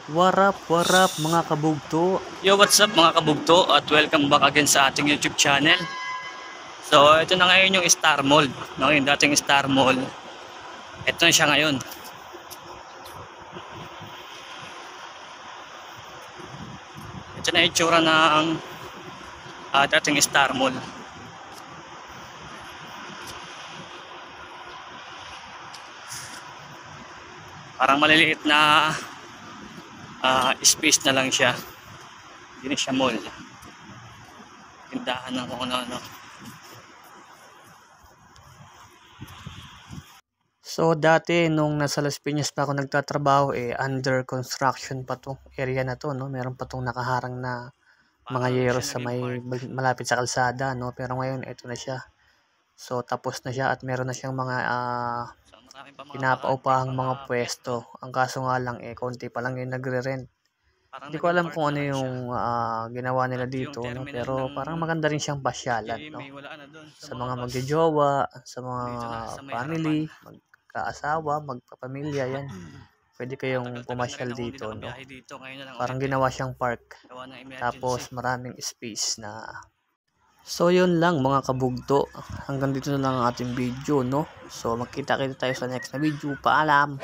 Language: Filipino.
What up mga kabugto? Yo, what's up mga kabugto at welcome back again sa ating YouTube channel. So, ito na ngayon yung Star Mall. No, yung dating Star Mall. Ito na siya ngayon. Ito na yung itsura ng dating Star Mall. Parang maliliit na space na lang siya. Hindi na siya mall. Tindahan ng kung ano-ano. So dati nung nasa Las Piñas pa ako nagtatrabaho under construction pa tong area na to, no. Meron pa tong nakaharang na mga yero sa may malapit sa kalsada, no. Pero ngayon ito na siya. So tapos na siya at meron na siyang mga pinapaupahang mga pwesto. Ang kaso nga lang konti pa lang yung nagre-rent. Hindi ko alam kung ano yung ginawa nila dito, no? Pero parang maganda rin siyang pasyalan, no? Sa mga magjojowa, sa mga family, magkaasawa, magpapamilya, yan. Pwede kayong pumasyal dito, no? Parang ginawa siyang park. Tapos maraming space na. So yun lang mga kabugto. Hanggang dito na lang ang ating video, no? So magkita-kita tayo sa next na video. Paalam!